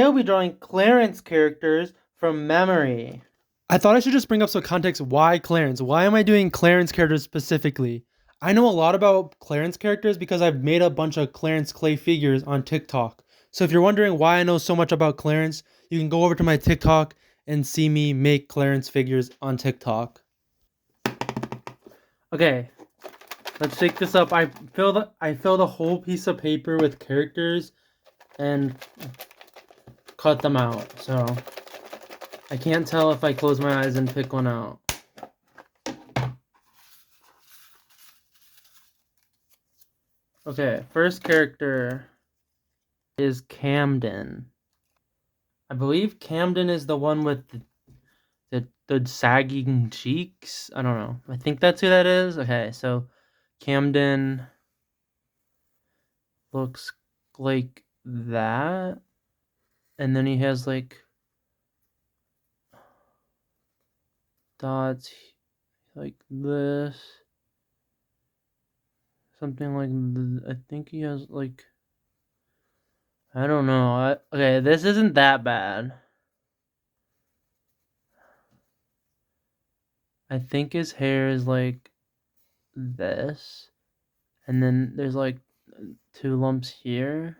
I'll be drawing Clarence characters from memory. I thought I should just bring up some context. Why Clarence? Why am I doing Clarence characters specifically? I know a lot about Clarence characters because I've made a bunch of Clarence clay figures on TikTok. So if you're wondering why I know so much about Clarence, you can go over to my TikTok and see me make Clarence figures on TikTok. Okay, let's shake this up. I filled a whole piece of paper with characters and cut them out. So I can't tell if I close my eyes and pick one out. Okay, first character is Camden. I believe Camden is the one with the sagging cheeks. I don't know. I think that's who that is. Okay, so Camden looks like that. And then he has like dots like this. Something like I think he has like I don't know. Okay, this isn't that bad. I think his hair is like this. And then there's like 2 lumps here.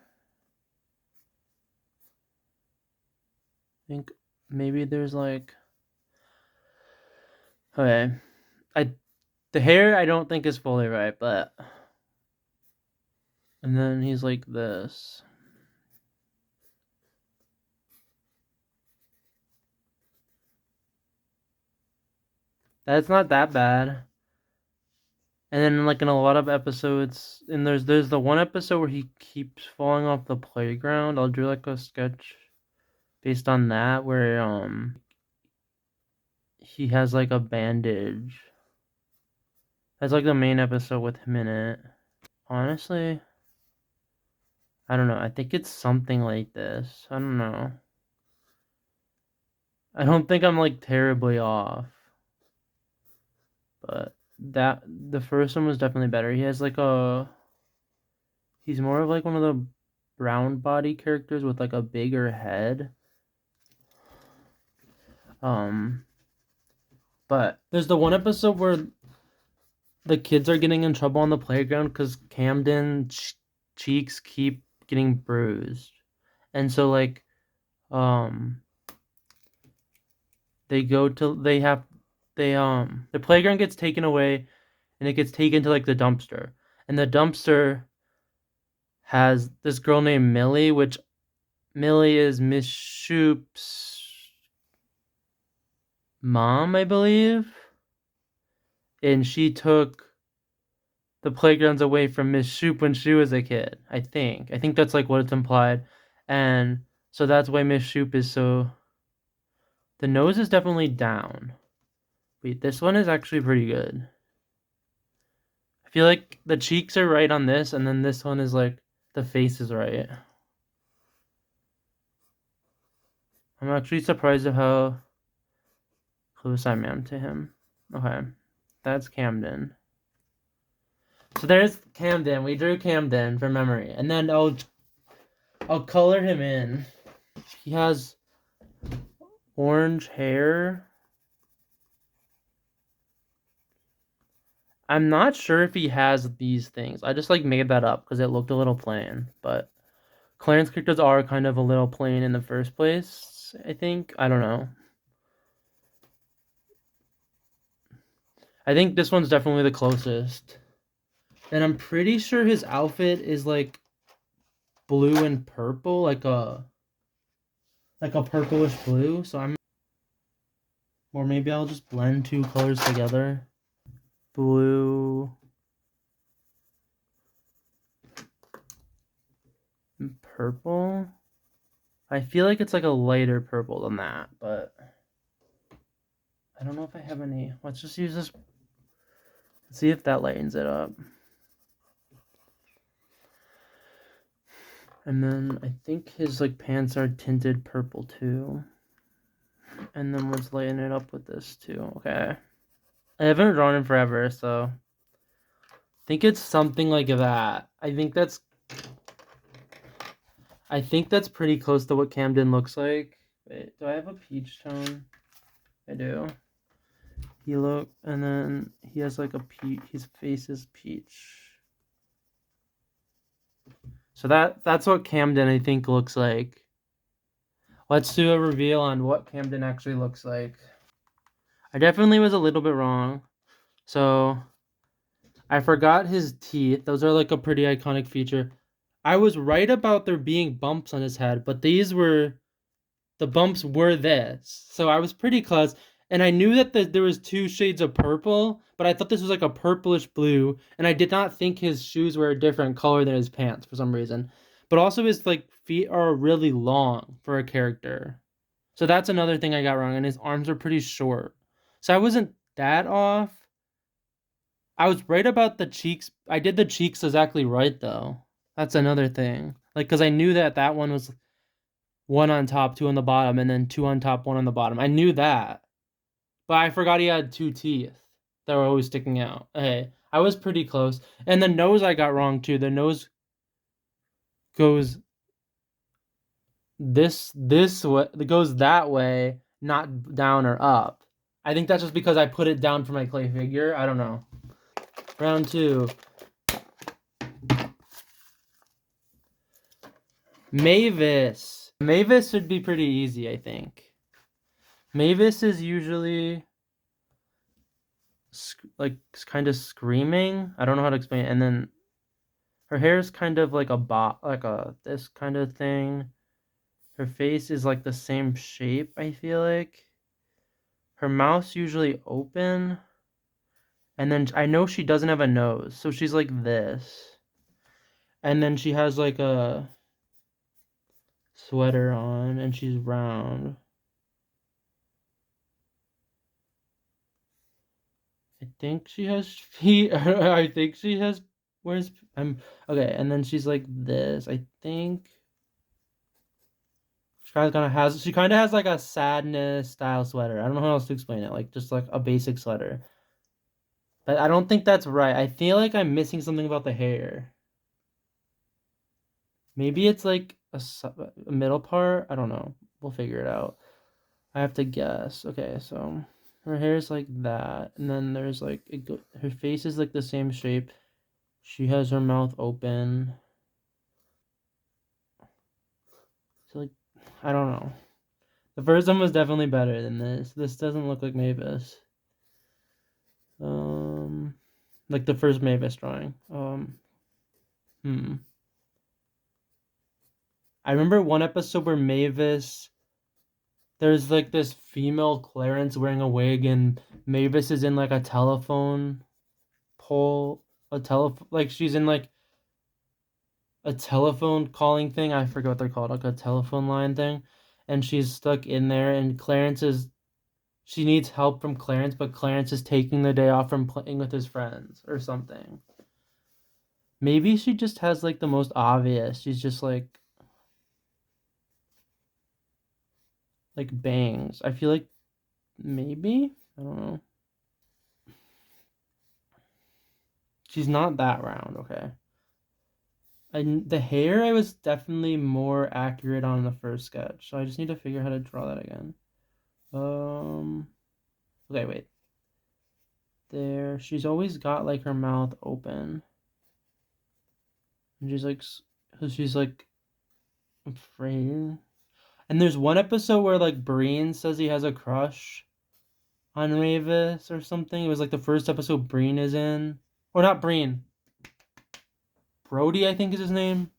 I think maybe there's like okay. I the hair I don't think is fully right, but and then he's like this. That's not that bad. And then like in a lot of episodes, and there's the one episode where he keeps falling off the playground. I'll do like a sketch based on that where he has like a bandage. That's like the main episode with him in it. Honestly, I don't know. I think it's something like this. I don't know. I don't think I'm like terribly off. But that the first one was definitely better. He has like a he's more of like one of the brown body characters with like a bigger head. Um but there's the one episode where the kids are getting in trouble on the playground cuz Camden's cheeks keep getting bruised. And so like um they go to they have they the playground gets taken away and it gets taken to like the dumpster. And the dumpster has this girl named Millie, which Millie is Miss Shoop's mom, I believe. And she took the playgrounds away from Miss Shoop when she was a kid, I think. I think that's like what it's implied. And so that's why Miss Shoop is so the nose is definitely down. Wait, this one is actually pretty good. I feel like the cheeks are right on this, and then this one is like the face is right. I'm actually surprised at how close I am to him. Okay, that's Camden. So there's Camden. We drew Camden from memory, and then I'll color him in. He has orange hair. I'm not sure if he has these things. I just like made that up because it looked a little plain. But Clarence characters are kind of a little plain in the first place, I think. I don't know. I think this one's definitely the closest. And I'm pretty sure his outfit is like blue and purple, like a purplish blue. So I'm or maybe I'll just blend 2 colors together. Blue and purple. I feel like it's like a lighter purple than that, but I don't know if I have any. Let's just use this. See if that lightens it up. And then I think his like pants are tinted purple too. And then let's lighten it up with this too. Okay. I haven't drawn in forever, so I think it's something like that. I think that's I think that's pretty close to what Camden looks like. Wait, do I have a peach tone? I do. And then he has like a peach. His face is peach. So that's what Camden I think looks like. Let's do a reveal on what Camden actually looks like. I definitely was a little bit wrong. So I forgot his teeth. Those are like a pretty iconic feature. I was right about there being bumps on his head, but the bumps were this. So I was pretty close. And I knew that there was two shades of purple, but I thought this was like a purplish blue, and I did not think his shoes were a different color than his pants for some reason. But also his like feet are really long for a character. So that's another thing I got wrong, and his arms are pretty short. So I wasn't that off. I was right about the cheeks. I did the cheeks exactly right though. That's another thing. Like, cause I knew that one was one on top, two on the bottom, and then two on top, one on the bottom. I knew that, but I forgot he had two teeth that were always sticking out. Hey, I was pretty close. And the nose I got wrong too. The nose goes this way. It goes that way, not down or up. I think that's just because I put it down for my clay figure. I don't know. Round two. Mavis. Mavis would be pretty easy, I think. Mavis is usually like kind of screaming. I don't know how to explain it. And then her hair is kind of like a like a this kind of thing. Her face is like the same shape, I feel like. Her mouth's usually open. And then I know she doesn't have a nose, so she's like this. And then she has like a sweater on and she's round. I think she has feet. I think she has. Where's I'm okay, and then she's like this. I think she kind of has like a sadness style sweater. I don't know how else to explain it. Like just like a basic sweater. But I don't think that's right. I feel like I'm missing something about the hair. Maybe it's like a middle part. I don't know. We'll figure it out. I have to guess. Okay, so her hair is like that, and then there's like her face is like the same shape. She has her mouth open. So like, I don't know. The first one was definitely better than this. This doesn't look like Mavis. Um, like the first Mavis drawing. Hmm. I remember one episode where Mavis, there's like this female Clarence wearing a wig, and Mavis is in like a telephone pole, like she's in like a telephone calling thing. I forget what they're called, like a telephone line thing, and she's stuck in there, and she needs help from Clarence, but Clarence is taking the day off from playing with his friends or something. Maybe she just has like the most obvious. She's just like bangs. I feel like maybe, I don't know. She's not that round, okay. And the hair I was definitely more accurate on the first sketch. So I just need to figure out how to draw that again. Um okay, wait. There. She's always got like her mouth open. And she's like afraid. And there's one episode where like Breen says he has a crush on Mavis or something. It was like the first episode Breen is in. Or not Breen. Brody, I think is his name.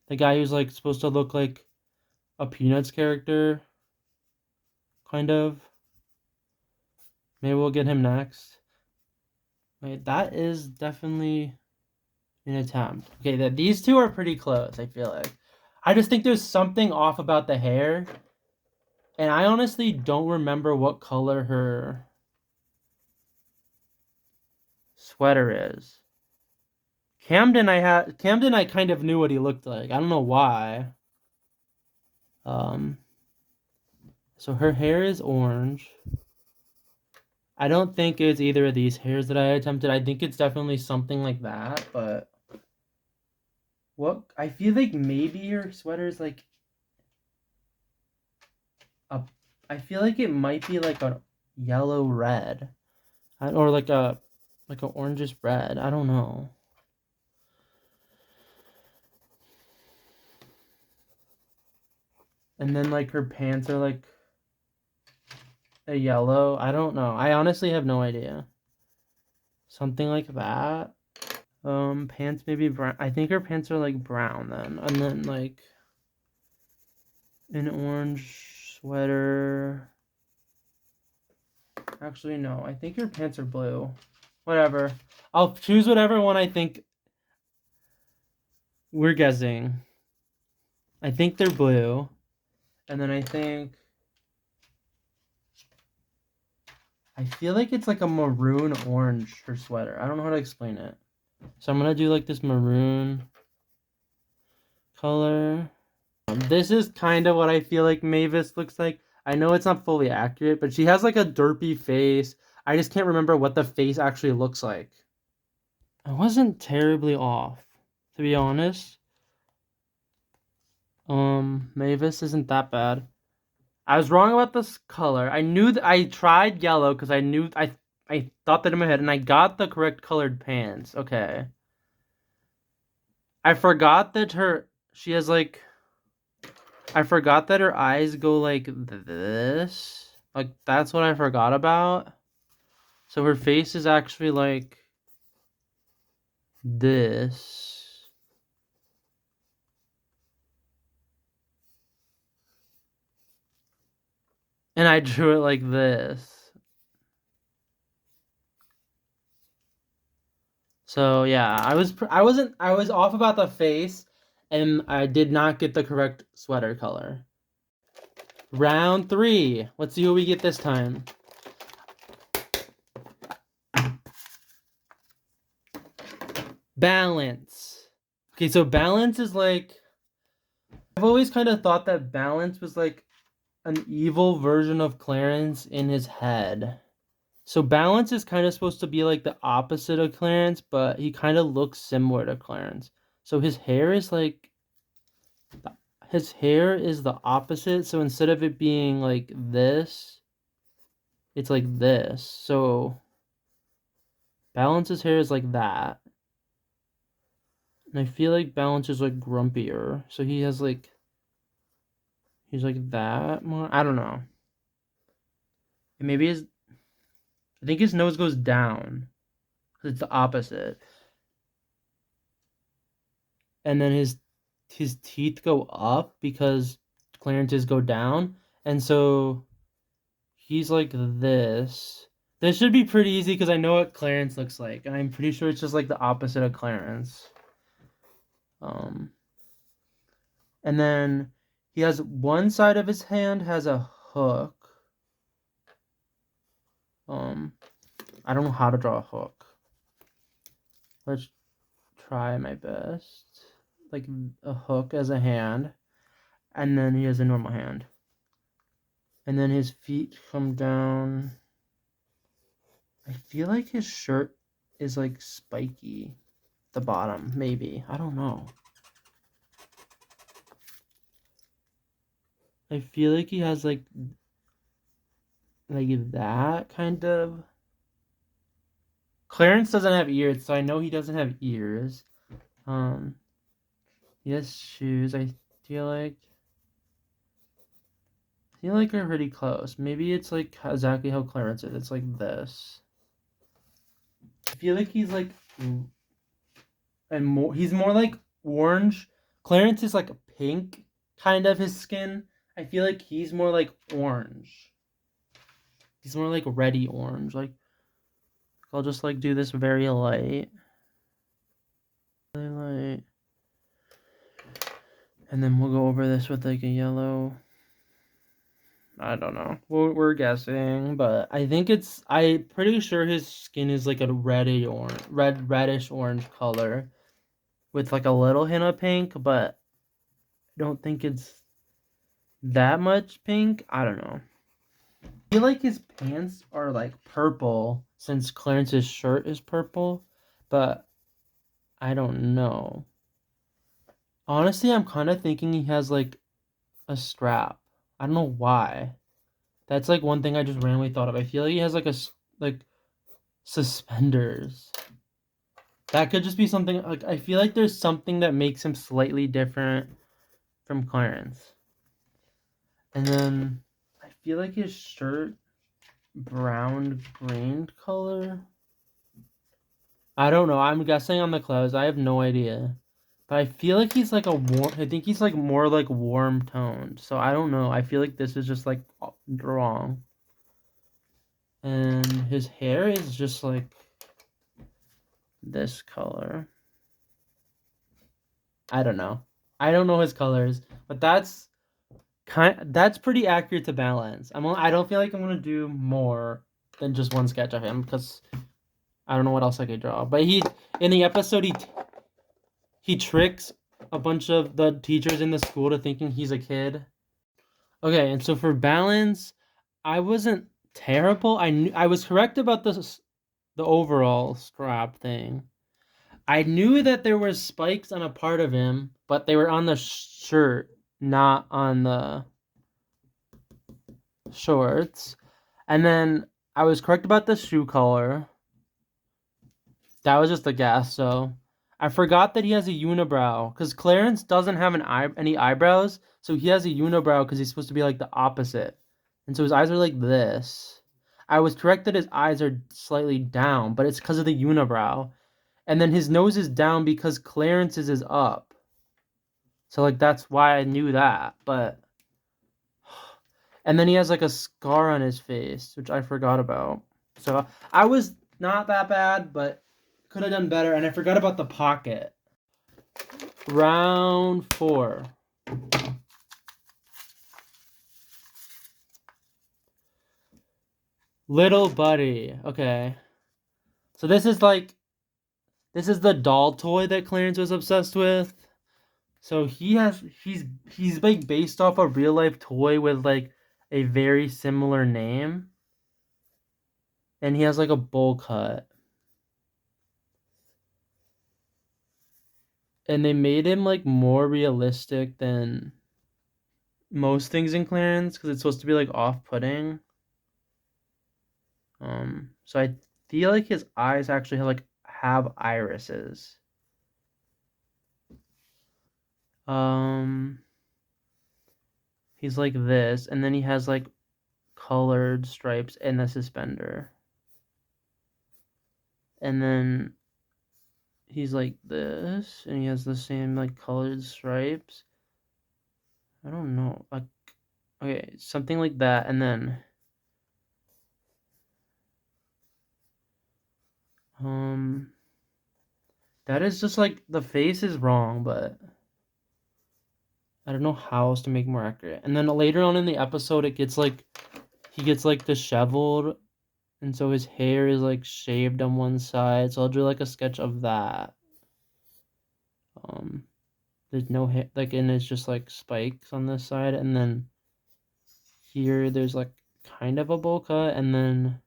The guy who's like supposed to look like a Peanuts character. Kind of. Maybe we'll get him next. Wait, that is definitely an attempt. Okay, these two are pretty close, I feel like. I just think there's something off about the hair. And I honestly don't remember what color her sweater is. Camden I kind of knew what he looked like. I don't know why. Um so her hair is orange. I don't think it's either of these hairs that I attempted. I think it's definitely something like that, but What I feel like maybe your sweater is like a. I feel like it might be like a yellow red, or like a orangish red. I don't know. And then like her pants are like a yellow. I don't know. I honestly have no idea. Something like that. Pants maybe brown. I think her pants are like brown then, and then like an orange sweater. Actually, no. I think her pants are blue. Whatever. I'll choose whatever one I think we're guessing. I think they're blue, and then I feel like it's like a maroon orange her sweater. I don't know how to explain it. So I'm gonna do like this maroon color. This is kind of what I feel like Mavis looks like. I know it's not fully accurate, but she has like a derpy face. I just can't remember what the face actually looks like. I wasn't terribly off, to be honest. Mavis isn't that bad. I was wrong about this color. I knew that I tried yellow because I thought that in my head, and I got the correct colored pants. Okay. I forgot that her she has like I forgot that her eyes go like this. Like that's what I forgot about. So her face is actually like this. And I drew it like this. So yeah, I was off about the face, and I did not get the correct sweater color. Round 3. Let's see what we get this time. Balance. Okay, so balance is like I've always kind of thought that balance was like an evil version of Clarence in his head. So balance is kind of supposed to be like the opposite of Clarence, but he kind of looks similar to Clarence. So his hair is the opposite. So instead of it being like this, it's like this. So Balance's hair is like that. And I feel like Balance is like grumpier. So he's like that more. I don't know. And maybe I think his nose goes down. It's the opposite. And then his teeth go up because Clarence's go down. And so he's like this. This should be pretty easy because I know what Clarence looks like. And I'm pretty sure it's just like the opposite of Clarence. Um and then he has one side of his hand has a hook. Um I don't know how to draw a hook. Let's try my best. Like a hook as a hand. And then he has a normal hand. And then his feet come down. I feel like his shirt is like spiky. The bottom, maybe. I don't know. I feel like he has like that kind of. Clarence doesn't have ears, so I know he doesn't have ears. Um, he has shoes. I feel like are pretty close. Maybe it's like exactly how Clarence is. It's like this. I feel like he's like and more he's more like orange. Clarence is like pink kind of his skin. I feel like he's more like orange. He's more like reddy orange. Like I'll just like do this very light. Really light. And then we'll go over this with like a yellow. I don't know. We're guessing, but I think I'm pretty sure his skin is like a reddish orange color with like a little hint of pink, but I don't think it's that much pink. I don't know. I feel like his pants are like purple since Clarence's shirt is purple, but I don't know. Honestly, I'm kind of thinking he has like a strap. I don't know why. That's like one thing I just randomly thought of. I feel like he has like like suspenders. That could just be something like I feel like there's something that makes him slightly different from Clarence. And then I feel like his shirt brown green color. I don't know. I'm guessing on the clothes. I have no idea. But I feel like he's like a warm. I think he's like more like warm toned. So I don't know. I feel like this is just like wrong. And his hair is just like this color. I don't know. I don't know his colors, but that's pretty accurate to balance. I don't feel like I'm gonna do more than just one sketch of him because I don't know what else I could draw. But he in the episode he tricks a bunch of the teachers in the school to thinking he's a kid. Okay, and so for balance, I wasn't terrible. I was correct about the overall strap thing. I knew that there were spikes on a part of him, but they were on the shirt, not on the shorts. And then I was correct about the shoe color. That was just a guess. So I forgot that he has a unibrow because Clarence doesn't have any eyebrows, so he has a unibrow because he's supposed to be like the opposite, and so his eyes are like this. I was correct that his eyes are slightly down, but it's because of the unibrow. And then his nose is down because Clarence's is up. So like that's why I knew that. But and then he has like a scar on his face, which I forgot about. So I was not that bad, but could have done better. And I forgot about the pocket. Round 4. Little Buddy. Okay. So this is the doll toy that Clarence was obsessed with. So he's like based off a real life toy with like a very similar name. And he has like a bowl cut. And they made him like more realistic than most things in Clarence because it's supposed to be like off-putting. So I feel like his eyes actually have irises. Um, he's like this, and then he has like colored stripes in the suspender. And then he's like this, and he has the same like colored stripes. I don't know, like okay, something like that, and then um, that is just like the face is wrong, but I don't know how else to make more accurate. And then later on in the episode, it gets like he gets like disheveled, and so his hair is like shaved on one side. So I'll do like a sketch of that. Um, there's no hair, like, and it's just like spikes on this side, and then here there's like kind of a bowl cut, and then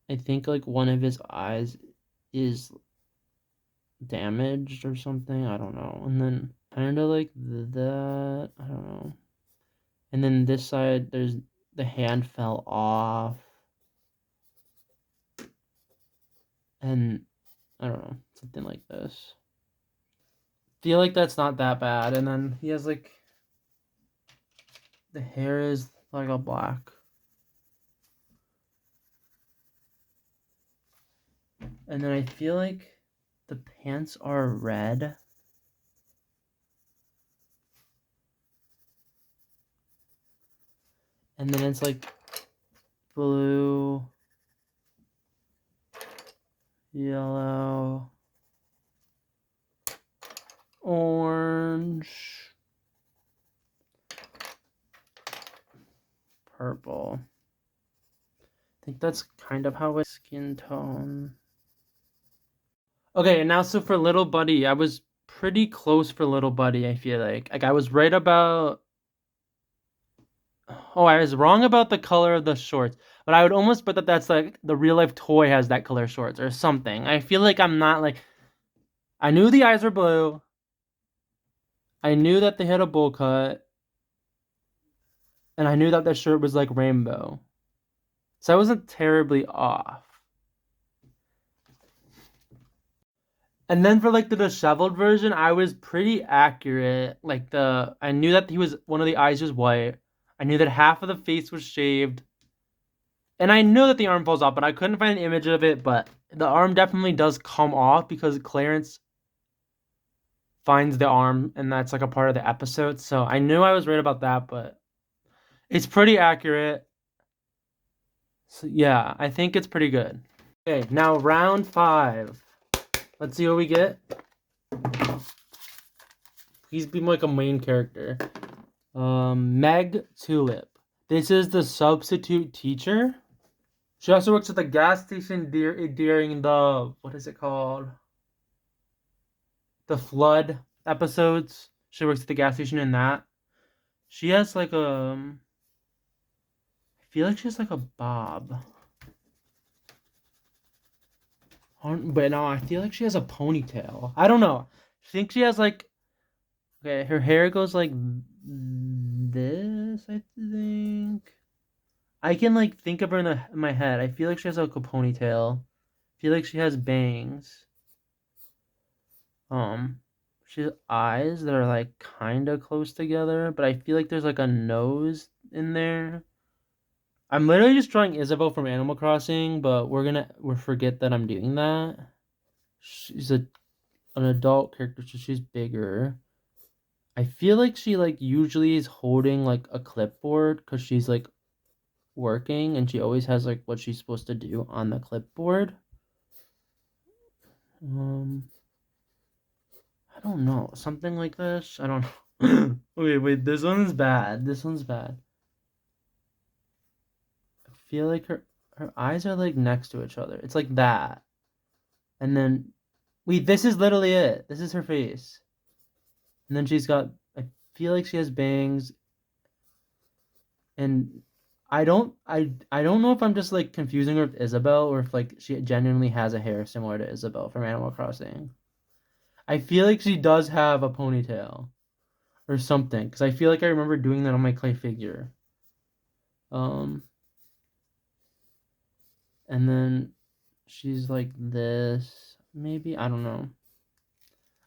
I think like one of his eyes is damaged or something. I don't know. And then kind of like that. I don't know. And then this side, there's the hand fell off. And I don't know, something like this. Feel like that's not that bad. And then he has like the hair is like a black. And then I feel like the pants are red. And then it's like blue, yellow, orange, purple. I think that's kind of how his skin tone. Okay, and now so for Little Buddy, I was pretty close for Little Buddy, I feel like. Like I was right about Oh, I was wrong about the color of the shorts, but I would almost bet that that's like the real life toy has that color shorts or something. I feel like I'm not like I knew the eyes were blue. I knew that they had a bowl cut, and I knew that their shirt was like rainbow. So I wasn't terribly off. And then for like the disheveled version, I was pretty accurate. I knew that he was one of the eyes was white. I knew that half of the face was shaved, and I knew that the arm falls off, but I couldn't find an image of it. But the arm definitely does come off because Clarence finds the arm, and that's like a part of the episode. So I knew I was right about that, but it's pretty accurate. So yeah, I think it's pretty good. Okay, now round 5. Let's see what we get. Please be like a main character. Meg Tulip. This is the substitute teacher. She also works at the gas station during the what is it called? The flood episodes. She works at the gas station in that. She has like I feel like she has like a bob. But no, I feel like she has a ponytail. I don't know. I think she has like okay, her hair goes like this, I think. I can like think of her in my head. I feel like she has like a ponytail. I feel like she has bangs. Um, she has eyes that are like kind of close together, but I feel like there's like a nose in there. I'm literally just drawing Isabel from Animal Crossing, but we'll forget that I'm doing that. She's an adult character, so she's bigger. I feel like she like usually is holding like a clipboard because she's like working and she always has like what she's supposed to do on the clipboard. Um, I don't know. Something like this. I don't know. Wait. This one's bad. This one's bad. I feel like her eyes are like next to each other. It's like that. And then wait, this is literally it. This is her face. And then she's got I feel like she has bangs and I don't know if I'm just like confusing her with Isabel or if like she genuinely has a hair similar to Isabel from Animal Crossing. I feel like she does have a ponytail or something because I feel like I remember doing that on my clay figure. Um, and then she's like this, maybe I don't know.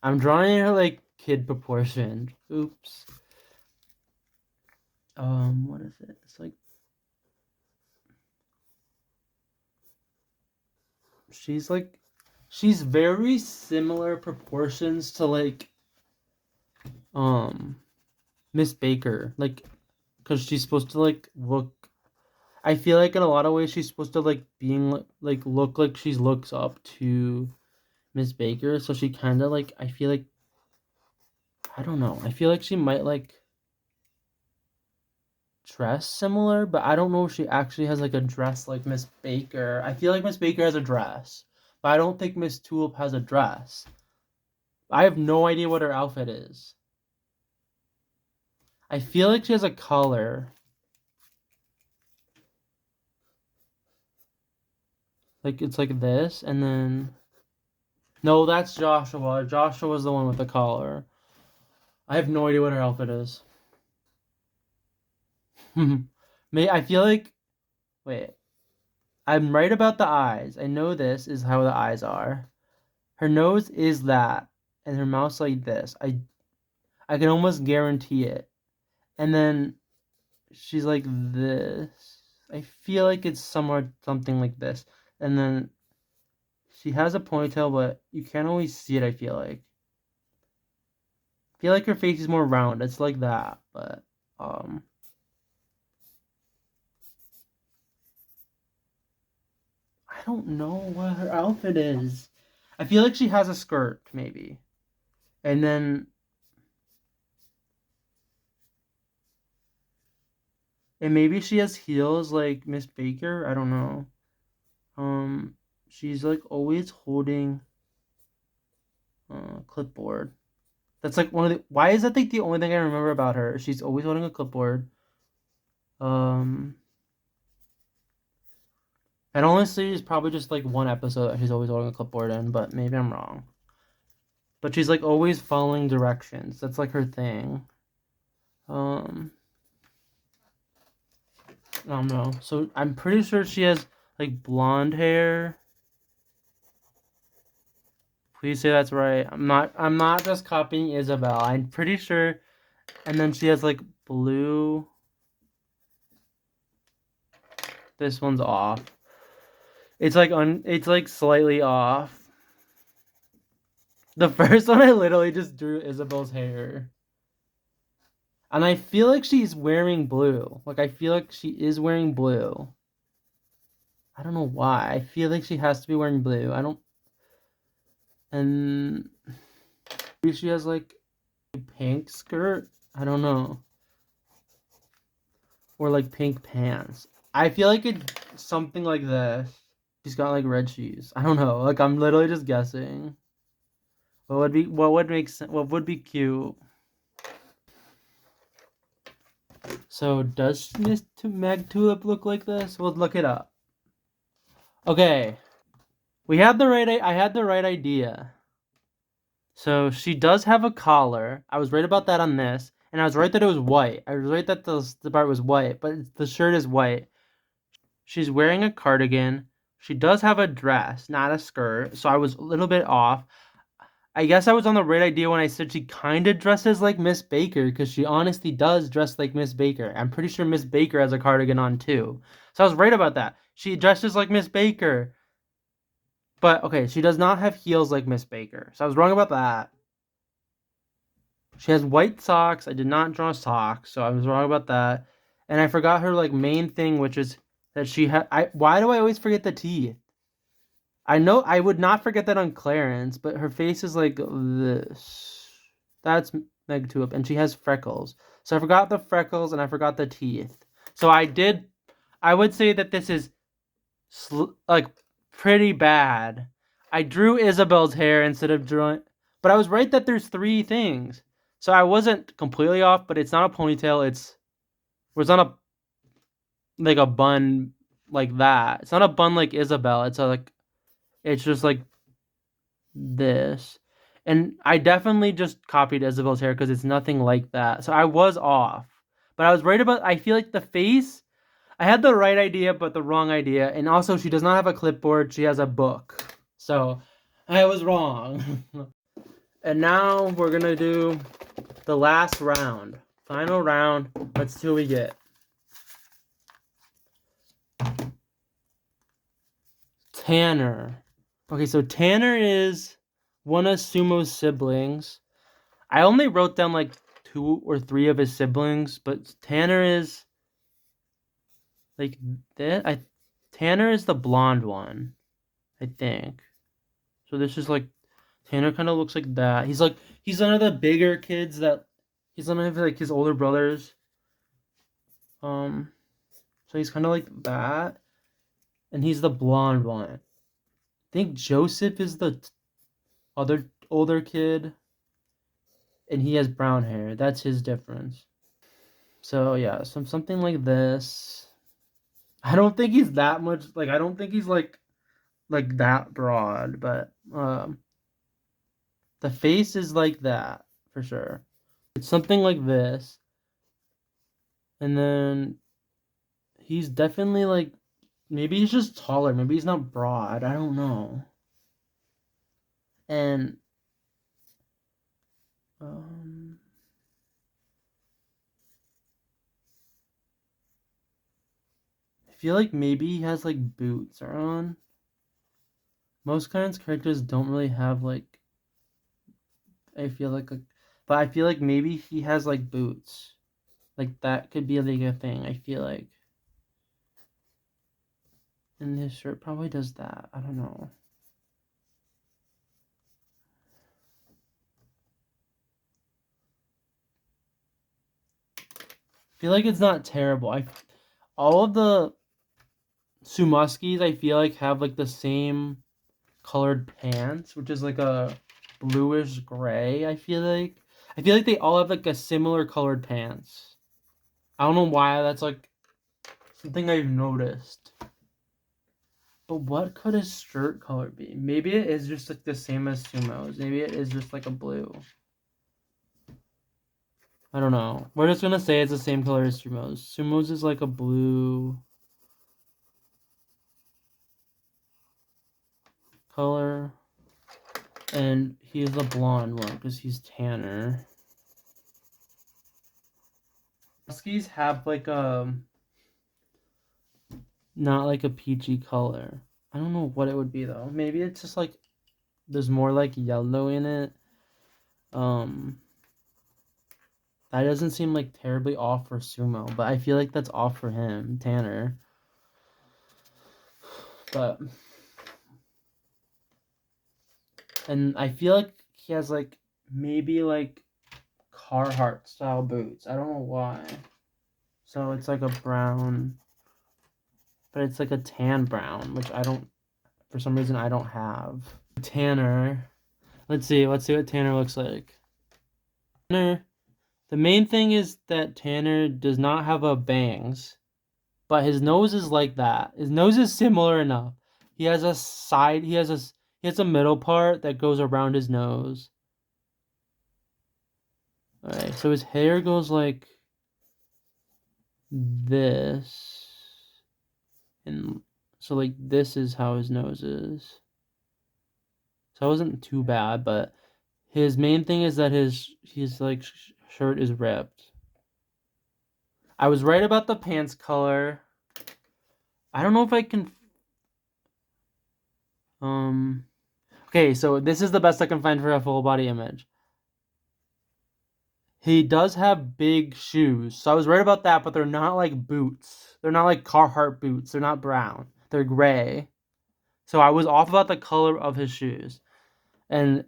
I'm drawing her like kid proportion. Oops. What is it? It's like she's like she's very similar proportions to like um Miss Baker, like because she's supposed to like look. I feel like in a lot of ways she's supposed to like being like look like she looks up to Miss Baker, so she kind of like I feel like I don't know. I feel like she might like dress similar, but I don't know if she actually has like a dress like Miss Baker. I feel like Miss Baker has a dress, but I don't think Miss Tulip has a dress. I have no idea what her outfit is. I feel like she has a collar. Like it's like this, and then no, that's Joshua. Joshua's the one with the collar. I have no idea what her outfit is. May I feel like wait, I'm right about the eyes. I know this is how the eyes are. Her nose is that, and her mouth's like this. I can almost guarantee it. And then she's like this. I feel like it's somewhere something like this. And then she has a ponytail, but you can't always see it. I feel like her face is more round. It's like that, but um, I don't know what her outfit is. I feel like she has a skirt, maybe. And then and maybe she has heels like Miss Baker. I don't know. Um, she's like always holding clipboard. That's like one of the. Why is that like the only thing I remember about her? She's always holding a clipboard. Um, and honestly, it's probably just like one episode that she's always holding a clipboard in, but maybe I'm wrong. but she's like always following directions. That's like her thing. Um, I don't know. So I'm pretty sure she has like blonde hair. Please say that's right. I'm not just copying Isabel. I'm pretty sure. And then she has like blue. This one's off. It's like slightly off. The first one I literally just drew Isabel's hair. And I feel like she's wearing blue. Like I feel like she is wearing blue. I don't know why. I feel like she has to be wearing blue. I don't and maybe she has like a pink skirt. I don't know. Or like pink pants. I feel like it's something like this. She's got like red shoes. I don't know. Like I'm literally just guessing. What would be cute? So does Miss Meg Tulip look like this? We'll look it up. Okay. I had the right idea. So she does have a collar. I was right about that on this. And I was right that it was white. I was right that the part was white, but the shirt is white. She's wearing a cardigan. She does have a dress, not a skirt. So I was a little bit off. I guess I was on the right idea when I said she kind of dresses like Miss Baker, because she honestly does dress like Miss Baker. I'm pretty sure Miss Baker has a cardigan on too. So I was right about that. She dresses like Miss Baker. But okay, she does not have heels like Miss Baker. So I was wrong about that. She has white socks. I did not draw socks, so I was wrong about that. And I forgot her like main thing, which is that she had. Why do I always forget the teeth? I know I would not forget that on Clarence, but her face is like this. That's Meg Tulip, and she has freckles. So I forgot the freckles and I forgot the teeth. So I did. I would say that this is like pretty bad. I drew Isabel's hair instead of drawing, but I was right that there's three things. So I wasn't completely off, but it's not a ponytail. It's not a like a bun like that. It's not a bun like Isabel. It's just like this. And I definitely just copied Isabel's hair because it's nothing like that. So I was off. But I was right about I feel like the face I had the right idea but the wrong idea. And also she does not have a clipboard, she has a book. So I was wrong. And now we're gonna do the last round. Final round. Let's see what we get. Tanner. Okay, so Tanner is one of Sumo's siblings. I only wrote down like 2 or 3 of his siblings, but Tanner is like that. Tanner is the blonde one, I think. So this is like Tanner kind of looks like that. He's one of the bigger kids that he's one of like his older brothers. Um, so he's kind of like that, and he's the blonde one. I think Joseph is the other older kid, and he has brown hair. That's his difference. So yeah, something like this. I don't think he's that much like I don't think he's like that broad, but the face is like that for sure. It's something like this. And then he's definitely like maybe he's just taller, maybe he's not broad. I don't know. And um I feel like maybe he has like boots are on. Most kinds characters don't really have like I feel like a but I feel like maybe he has like boots. Like that could be like a thing, I feel like. And his shirt probably does that. I don't know. I feel like it's not terrible. All of the Sumaskis I feel like have like the same colored pants, which is like a bluish gray, I feel like they all have like a similar colored pants. I don't know why that's like something I've noticed. But what could his shirt color be? Maybe it is just like the same as Sumo's. Maybe it is just like a blue. I don't know. We're just gonna say it's the same color as Sumo's. Sumo's is like a blue color. And he's the blonde one because he's tanner. Huskies have like not like a peachy color. I don't know what it would be though. Maybe it's just like there's more like yellow in it. That doesn't seem like terribly off for Sumo, but I feel like that's off for him, Tanner. But and I feel like he has like maybe like Carhartt style boots. I don't know why. So it's like a brown, but it's like a tan brown, which I don't, for some reason I don't have. Tanner. Let's see what Tanner looks like. Tanner. The main thing is that Tanner does not have a bangs, but his nose is like that. His nose is similar enough. He has a side. He has a middle part that goes around his nose. All right, so his hair goes like this, and so like this is how his nose is. So it wasn't too bad, but his main thing is that his like shirt is ripped. I was right about the pants color. I don't know if I can. Okay, so this is the best I can find for a full body image. He does have big shoes, so I was right about that, but they're not like boots. They're not like Carhartt boots. They're not brown. They're gray. So I was off about the color of his shoes. And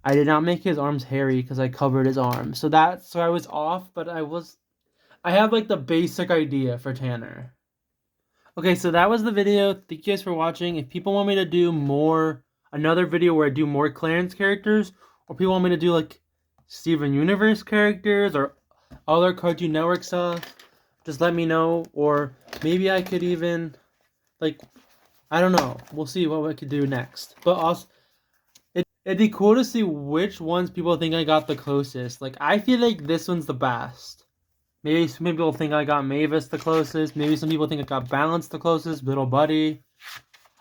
I did not make his arms hairy because I covered his arms. So I was off, but I have like the basic idea for Tanner. Okay, so that was the video. Thank you guys for watching. If people want me to do another video where I do more Clarence characters, or people want me to do like Steven Universe characters or other Cartoon Network stuff, just let me know. Or maybe I could even, like, I don't know. We'll see what we could do next. But also, it'd be cool to see which ones people think I got the closest. Like, I feel like this one's the best. Maybe some people think I got Mavis the closest. Maybe some people think I got Balance the closest. Little Buddy.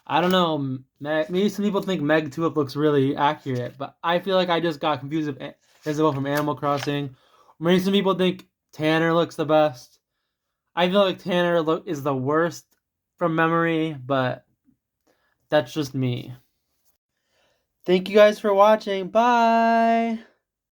I don't know. Maybe some people think Meg Tulip looks really accurate. But I feel like I just got confused with Isabel from Animal Crossing. Maybe some people think Tanner looks the best. I feel like Tanner is the worst from memory. But that's just me. Thank you guys for watching. Bye!